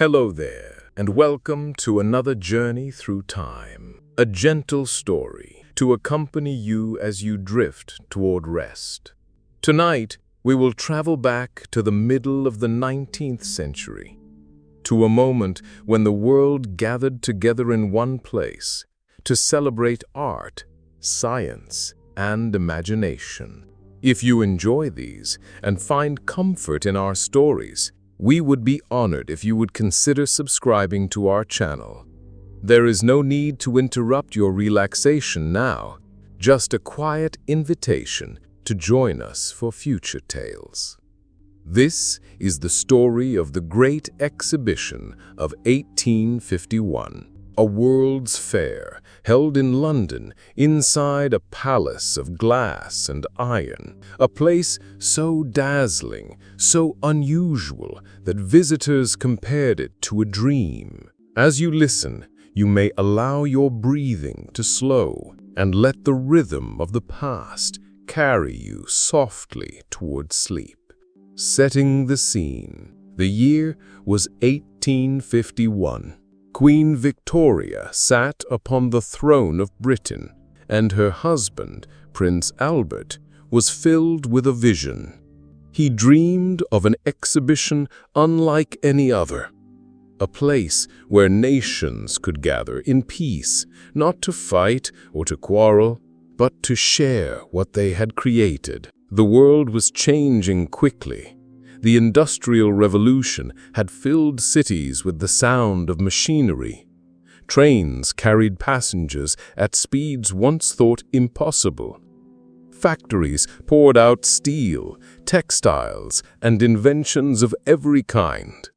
Hello there, and welcome to another journey through time. A gentle story to accompany you as you drift toward rest. Tonight, we will travel back to the middle of the 19th century, to a moment when the world gathered together in one place to celebrate art, science, and imagination. If you enjoy these and find comfort in our stories, we would be honored if you would consider subscribing to our channel. There is no need to interrupt your relaxation now, just a quiet invitation to join us for future tales. This is the story of the Great Exhibition of 1851, a World's Fair held in London inside a palace of glass and iron, a place so dazzling, so unusual that visitors compared it to a dream. As you listen, you may allow your breathing to slow and let the rhythm of the past carry you softly toward sleep. Setting the scene, the year was 1851. Queen Victoria sat upon the throne of Britain, and her husband, Prince Albert, was filled with a vision. He dreamed of an exhibition unlike any other, a place where nations could gather in peace, not to fight or to quarrel, but to share what they had created. The world was changing quickly. The Industrial Revolution had filled cities with the sound of machinery. Trains carried passengers at speeds once thought impossible. Factories poured out steel, textiles, and inventions of every kind.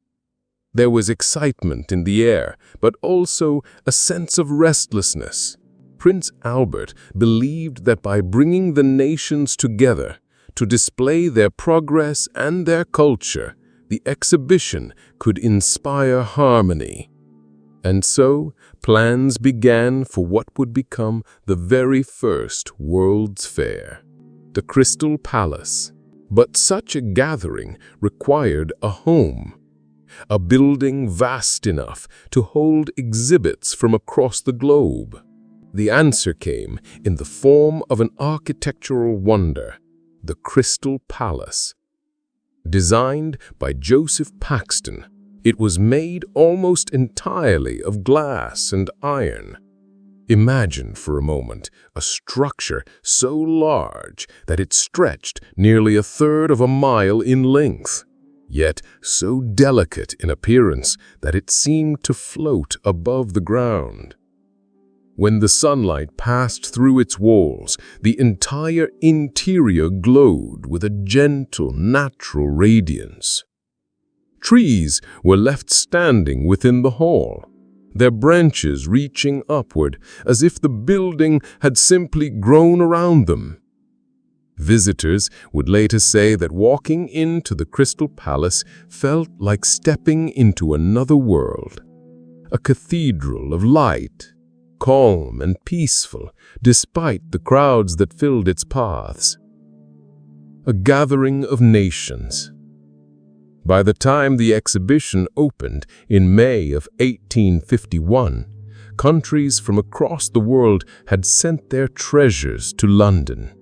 There was excitement in the air, but also a sense of restlessness. Prince Albert believed that by bringing the nations together, to display their progress and their culture, the exhibition could inspire harmony. And so, plans began for what would become the very first World's Fair, the Crystal Palace. But such a gathering required a home, a building vast enough to hold exhibits from across the globe. The answer came in the form of an architectural wonder, the Crystal Palace. Designed by Joseph Paxton, it was made almost entirely of glass and iron. Imagine for a moment a structure so large that it stretched nearly a third of a mile in length, yet so delicate in appearance that it seemed to float above the ground. When the sunlight passed through its walls, the entire interior glowed with a gentle, natural radiance. Trees were left standing within the hall, their branches reaching upward as if the building had simply grown around them. Visitors would later say that walking into the Crystal Palace felt like stepping into another world, a cathedral of light, calm and peaceful despite the crowds that filled its paths. A gathering of nations. By the time the exhibition opened in May of 1851, countries from across the world had sent their treasures to London.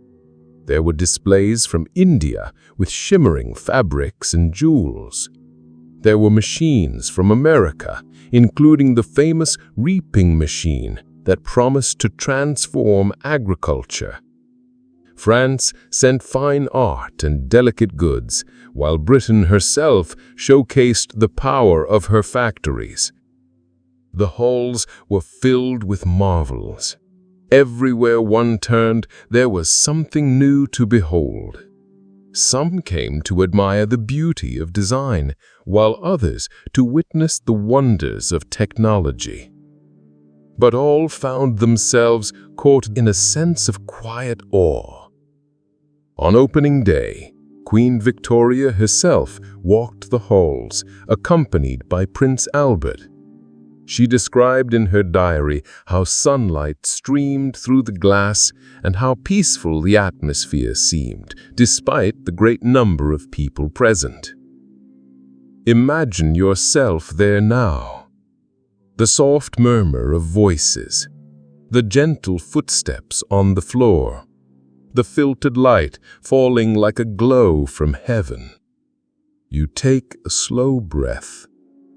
There were displays from India with shimmering fabrics and jewels. There were machines from America, including the famous reaping machine that promised to transform agriculture. France sent fine art and delicate goods, while Britain herself showcased the power of her factories. The halls were filled with marvels. Everywhere one turned, there was something new to behold. Some came to admire the beauty of design, while others to witness the wonders of technology. But all found themselves caught in a sense of quiet awe. On opening day, Queen Victoria herself walked the halls, accompanied by Prince Albert. She described in her diary how sunlight streamed through the glass and how peaceful the atmosphere seemed, despite the great number of people present. Imagine yourself there now. The soft murmur of voices, the gentle footsteps on the floor, the filtered light falling like a glow from heaven. You take a slow breath,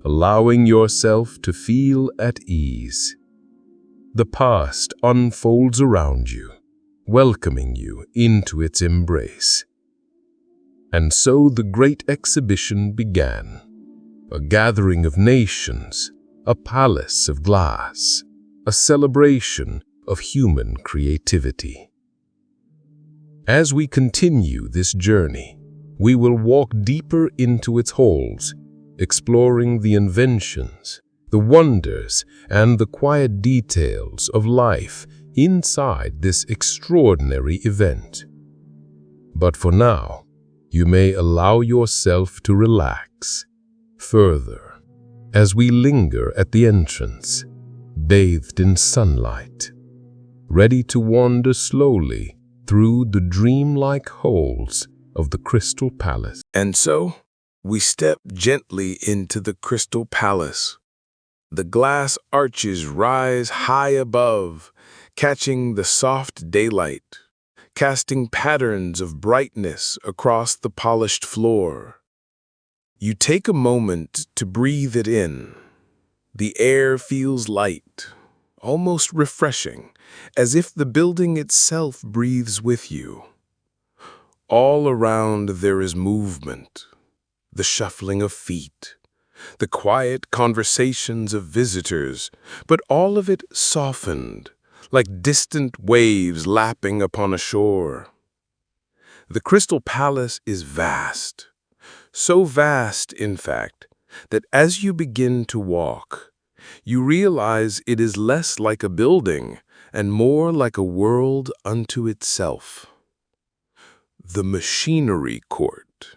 allowing yourself to feel at ease. The past unfolds around you, welcoming you into its embrace. And so the great exhibition began, a gathering of nations, a palace of glass, a celebration of human creativity. As we continue this journey, we will walk deeper into its halls, exploring the inventions, the wonders, and the quiet details of life inside this extraordinary event. But for now, you may allow yourself to relax further as we linger at the entrance, bathed in sunlight, ready to wander slowly through the dreamlike halls of the Crystal Palace. And so, we step gently into the Crystal Palace. The glass arches rise high above, catching the soft daylight, casting patterns of brightness across the polished floor. You take a moment to breathe it in. The air feels light, almost refreshing, as if the building itself breathes with you. All around there is movement, the shuffling of feet, the quiet conversations of visitors, but all of it softened, like distant waves lapping upon a shore. The Crystal Palace is vast, so vast, in fact, that as you begin to walk, you realize it is less like a building and more like a world unto itself. The Machinery Court.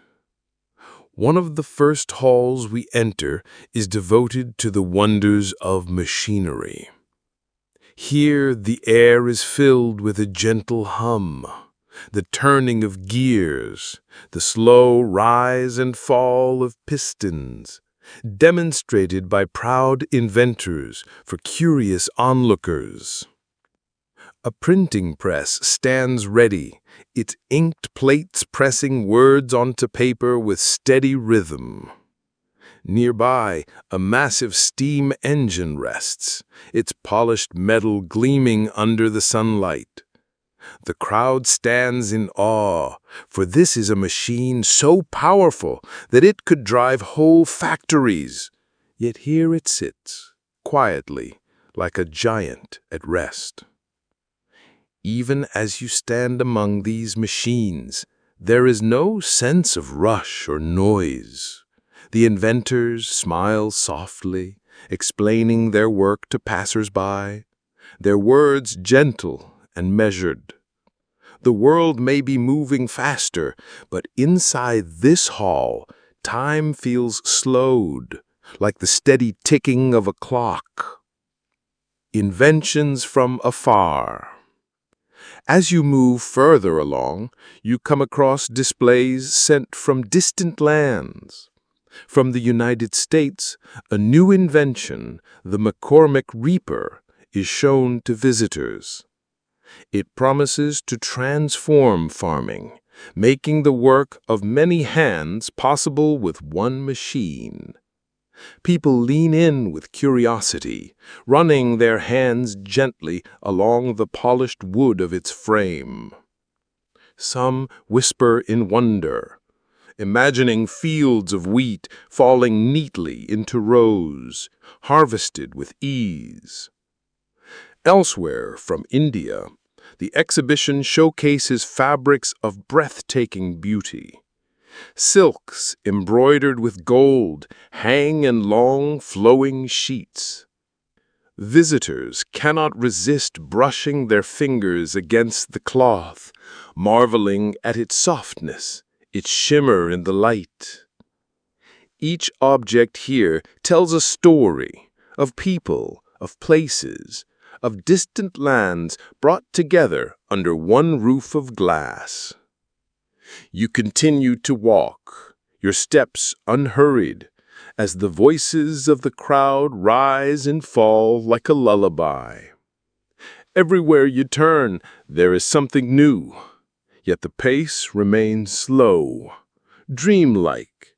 One of the first halls we enter is devoted to the wonders of machinery. Here the air is filled with a gentle hum, the turning of gears, the slow rise and fall of pistons, demonstrated by proud inventors for curious onlookers. A printing press stands ready, its inked plates pressing words onto paper with steady rhythm. Nearby, a massive steam engine rests, its polished metal gleaming under the sunlight. The crowd stands in awe, for this is a machine so powerful that it could drive whole factories. Yet here it sits, quietly, like a giant at rest. Even as you stand among these machines, there is no sense of rush or noise. The inventors smile softly, explaining their work to passers-by, their words gentle and measured. The world may be moving faster, but inside this hall, time feels slowed, like the steady ticking of a clock. Inventions from afar. As you move further along, you come across displays sent from distant lands. From the United States, a new invention, the McCormick Reaper, is shown to visitors. It promises to transform farming, making the work of many hands possible with one machine. People lean in with curiosity, running their hands gently along the polished wood of its frame. Some whisper in wonder, imagining fields of wheat falling neatly into rows, harvested with ease. Elsewhere, from India, the exhibition showcases fabrics of breathtaking beauty. Silks embroidered with gold hang in long, flowing sheets. Visitors cannot resist brushing their fingers against the cloth, marveling at its softness, its shimmer in the light. Each object here tells a story of people, of places, of distant lands brought together under one roof of glass. You continue to walk, your steps unhurried, as the voices of the crowd rise and fall like a lullaby. Everywhere you turn, there is something new, yet the pace remains slow, dreamlike,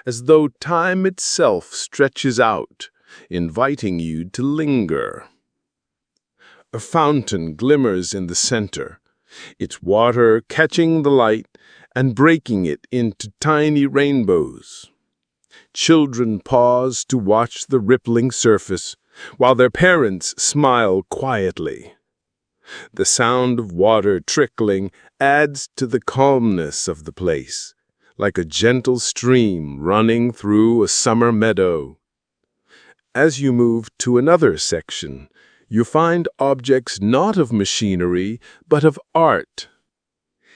as though time itself stretches out, inviting you to linger. A fountain glimmers in the center, its water catching the light and breaking it into tiny rainbows. Children pause to watch the rippling surface, while their parents smile quietly. The sound of water trickling adds to the calmness of the place, like a gentle stream running through a summer meadow. As you move to another section, you find objects not of machinery, but of art.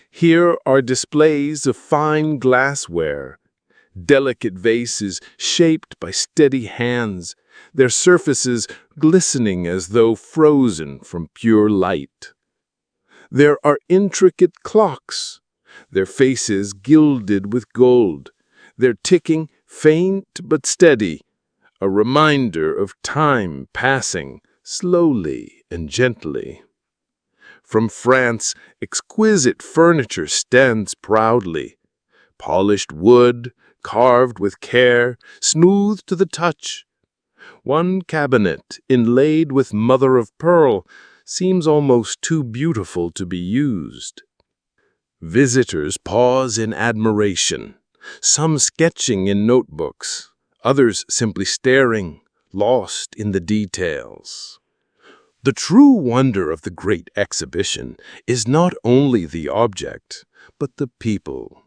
Here are displays of fine glassware, delicate vases shaped by steady hands, their surfaces glistening as though frozen from pure light. There are intricate clocks, their faces gilded with gold, their ticking faint but steady, a reminder of time passing slowly and gently. From France, exquisite furniture stands proudly, polished wood, carved with care, smooth to the touch. One cabinet, inlaid with mother-of-pearl, seems almost too beautiful to be used. Visitors pause in admiration, some sketching in notebooks, others simply staring, lost in the details. The true wonder of the great exhibition is not only the object, but the people.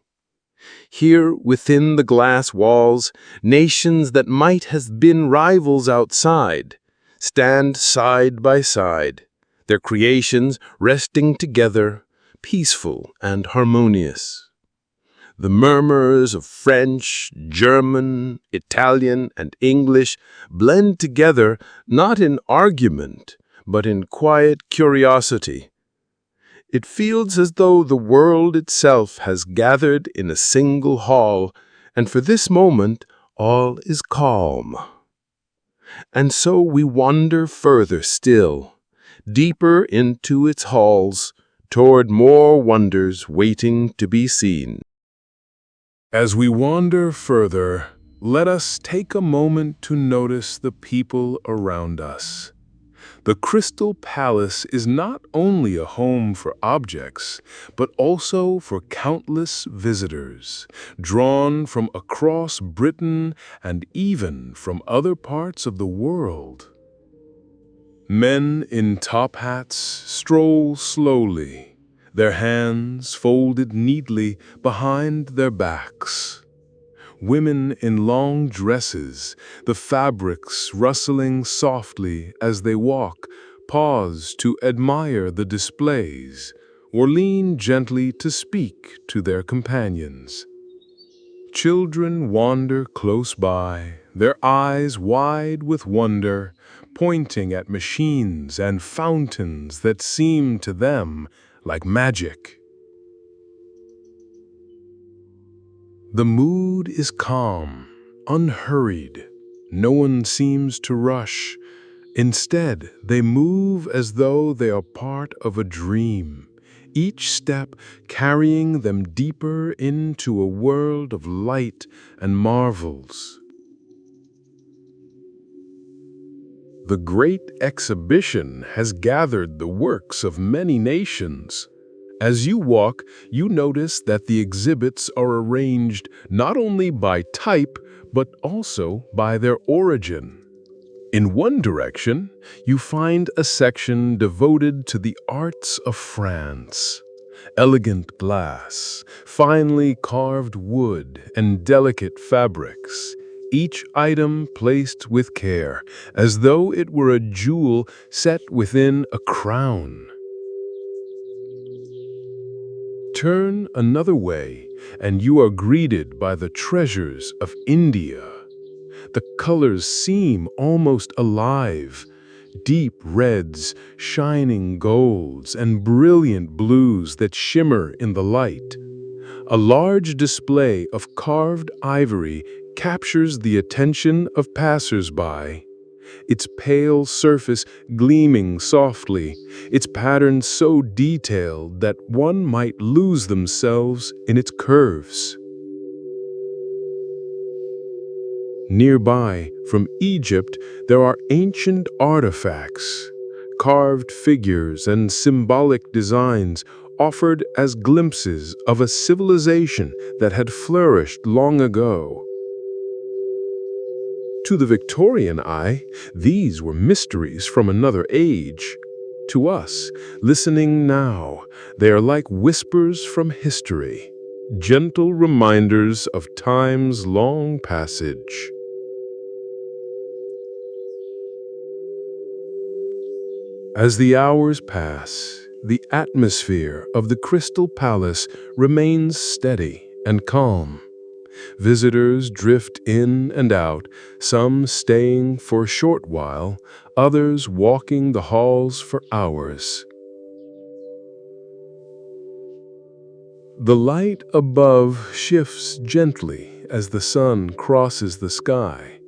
Here, within the glass walls, nations that might have been rivals outside stand side by side, their creations resting together, peaceful and harmonious. The murmurs of French, German, Italian, and English blend together not in argument, but in quiet curiosity. It feels as though the world itself has gathered in a single hall, and for this moment all is calm. And so we wander further still, deeper into its halls, toward more wonders waiting to be seen. As we wander further, let us take a moment to notice the people around us. The Crystal Palace is not only a home for objects, but also for countless visitors, drawn from across Britain and even from other parts of the world. Men in top hats stroll slowly, their hands folded neatly behind their backs. Women in long dresses, the fabrics rustling softly as they walk, pause to admire the displays or lean gently to speak to their companions. Children wander close by, their eyes wide with wonder, pointing at machines and fountains that seem to them like magic. The mood is calm, unhurried. No one seems to rush. Instead, they move as though they are part of a dream, each step carrying them deeper into a world of light and marvels. The great exhibition has gathered the works of many nations. As you walk, you notice that the exhibits are arranged not only by type, but also by their origin. In one direction, you find a section devoted to the arts of France. Elegant glass, finely carved wood, and delicate fabrics, each item placed with care, as though it were a jewel set within a crown. Turn another way, and you are greeted by the treasures of India. The colors seem almost alive, deep reds, shining golds, and brilliant blues that shimmer in the light. A large display of carved ivory captures the attention of passers-by. Its pale surface gleaming softly, its patterns so detailed that one might lose themselves in its curves. Nearby, from Egypt, there are ancient artifacts, carved figures and symbolic designs offered as glimpses of a civilization that had flourished long ago. To the Victorian eye, these were mysteries from another age. To us, listening now, they are like whispers from history, gentle reminders of time's long passage. As the hours pass, the atmosphere of the Crystal Palace remains steady and calm. Visitors drift in and out, some staying for a short while, others walking the halls for hours. The light above shifts gently as the sun crosses the sky.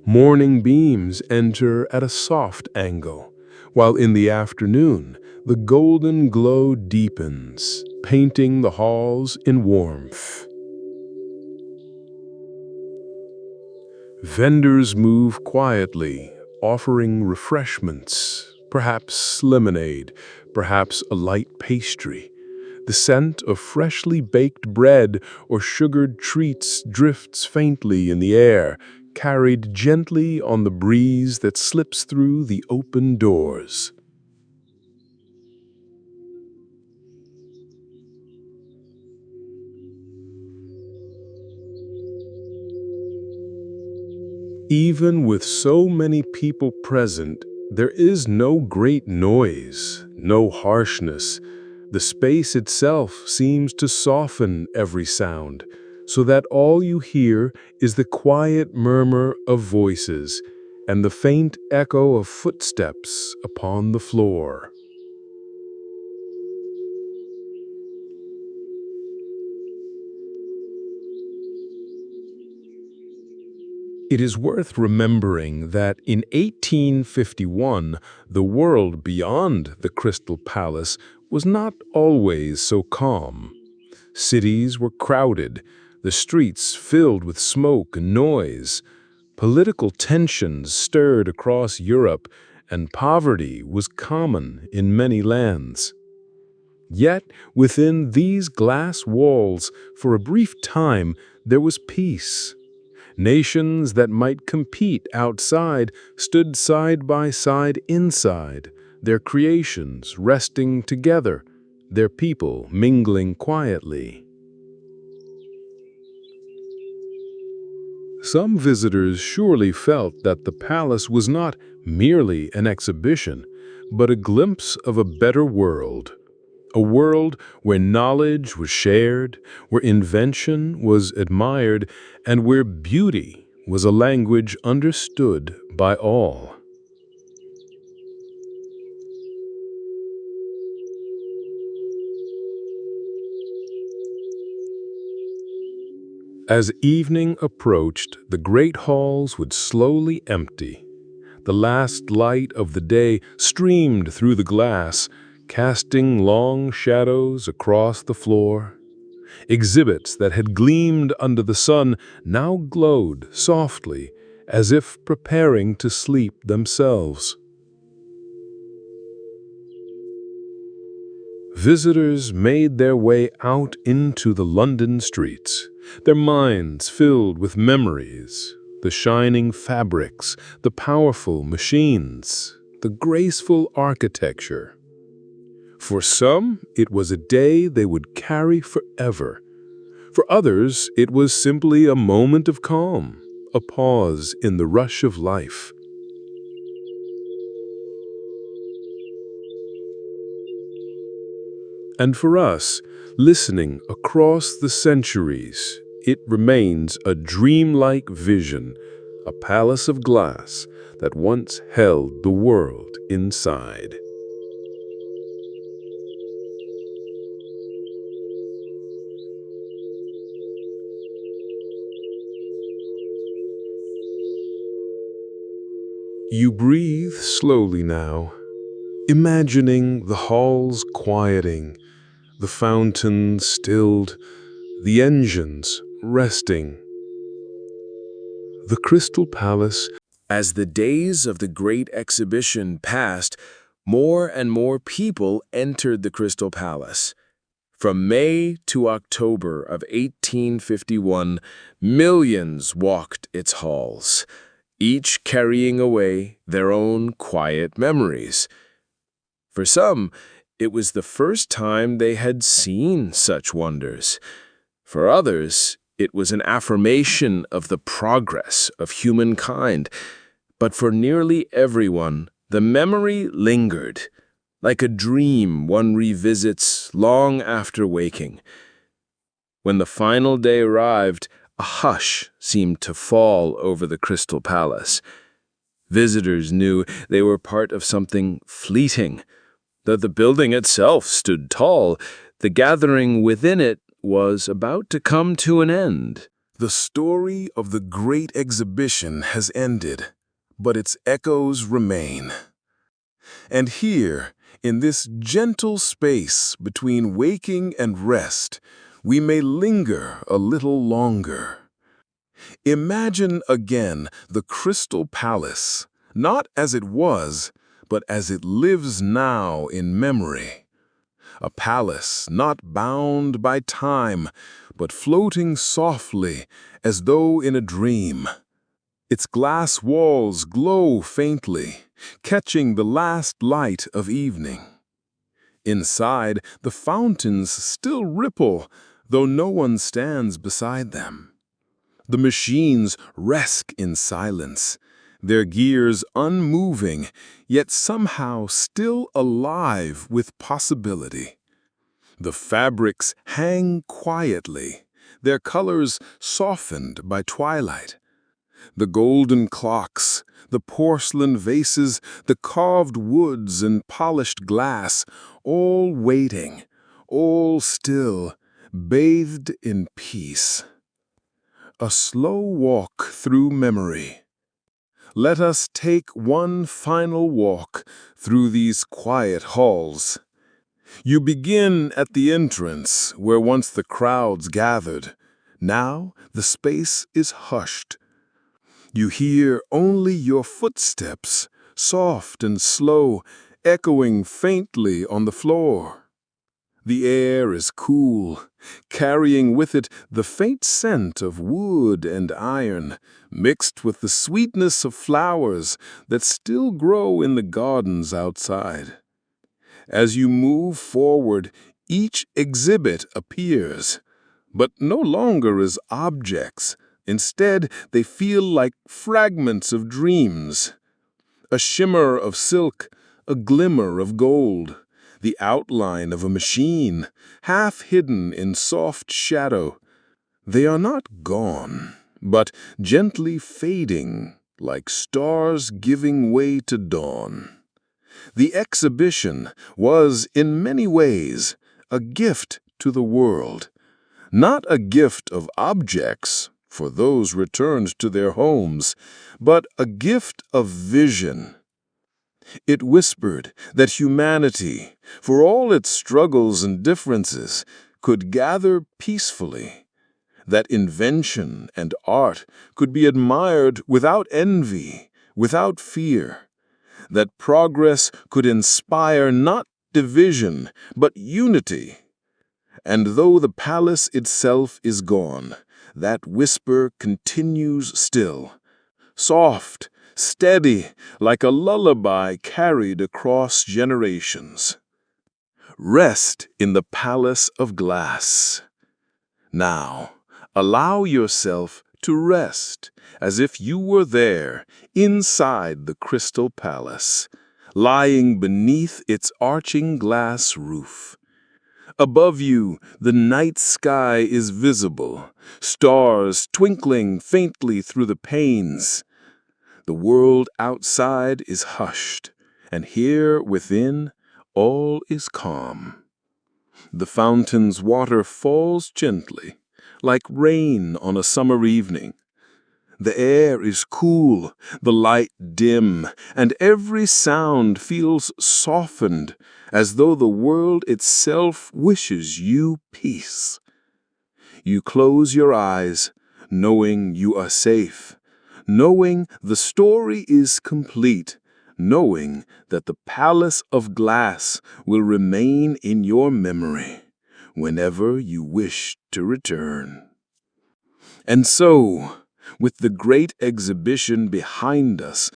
Morning beams enter at a soft angle, while in the afternoon the golden glow deepens, painting the halls in warmth. Vendors move quietly, offering refreshments, perhaps lemonade, perhaps a light pastry. The scent of freshly baked bread or sugared treats drifts faintly in the air, carried gently on the breeze that slips through the open doors. Even with so many people present, there is no great noise, no harshness. The space itself seems to soften every sound, so that all you hear is the quiet murmur of voices and the faint echo of footsteps upon the floor. It is worth remembering that in 1851, the world beyond the Crystal Palace was not always so calm. Cities were crowded, the streets filled with smoke and noise. Political tensions stirred across Europe, and poverty was common in many lands. Yet, within these glass walls, for a brief time, there was peace. Nations that might compete outside stood side by side inside, their creations resting together, their people mingling quietly. Some visitors surely felt that the palace was not merely an exhibition, but a glimpse of a better world. A world where knowledge was shared, where invention was admired, and where beauty was a language understood by all. As evening approached, the great halls would slowly empty. The last light of the day streamed through the glass, casting long shadows across the floor. Exhibits that had gleamed under the sun now glowed softly, as if preparing to sleep themselves. Visitors made their way out into the London streets, their minds filled with memories, the shining fabrics, the powerful machines, the graceful architecture. For some, it was a day they would carry forever. For others, it was simply a moment of calm, a pause in the rush of life. And for us, listening across the centuries, it remains a dreamlike vision, a palace of glass that once held the world inside. You breathe slowly now, imagining the halls quieting, the fountain stilled, the engines resting. The Crystal Palace. As the days of the Great Exhibition passed, more and more people entered the Crystal Palace. From May to October of 1851, millions walked its halls, each carrying away their own quiet memories. For some, it was the first time they had seen such wonders. For others, it was an affirmation of the progress of humankind. But for nearly everyone, the memory lingered, like a dream one revisits long after waking. When the final day arrived, a hush seemed to fall over the Crystal Palace. Visitors knew they were part of something fleeting. Though the building itself stood tall, the gathering within it was about to come to an end. The story of the Great Exhibition has ended, but its echoes remain. And here, in this gentle space between waking and rest, we may linger a little longer. Imagine again the Crystal Palace, not as it was, but as it lives now in memory. A palace not bound by time, but floating softly as though in a dream. Its glass walls glow faintly, catching the last light of evening. Inside, the fountains still ripple, though no one stands beside them. The machines rest in silence, their gears unmoving, yet somehow still alive with possibility. The fabrics hang quietly, their colors softened by twilight. The golden clocks, the porcelain vases, the carved woods and polished glass, all waiting, all still, bathed in peace. A slow walk through memory. Let us take one final walk through these quiet halls. You begin at the entrance where once the crowds gathered. Now the space is hushed. You hear only your footsteps, soft and slow, echoing faintly on the floor. The air is cool, carrying with it the faint scent of wood and iron, mixed with the sweetness of flowers that still grow in the gardens outside. As you move forward, each exhibit appears, but no longer as objects. Instead, they feel like fragments of dreams. A shimmer of silk, a glimmer of gold, the outline of a machine, half hidden in soft shadow. They are not gone, but gently fading, like stars giving way to dawn. The exhibition was, in many ways, a gift to the world. Not a gift of objects, for those returned to their homes, but a gift of vision. It whispered that humanity, for all its struggles and differences, could gather peacefully, that invention and art could be admired without envy, without fear, that progress could inspire not division, but unity. And though the palace itself is gone, that whisper continues still, soft, steady, like a lullaby carried across generations. Rest in the palace of glass. Now, allow yourself to rest as if you were there, inside the Crystal Palace, lying beneath its arching glass roof. Above you, the night sky is visible, stars twinkling faintly through the panes. The world outside is hushed, and here within, all is calm. The fountain's water falls gently, like rain on a summer evening. The air is cool, the light dim, and every sound feels softened, as though the world itself wishes you peace. You close your eyes, knowing you are safe, knowing the story is complete, knowing that the palace of glass will remain in your memory whenever you wish to return. And so, with the great exhibition behind us,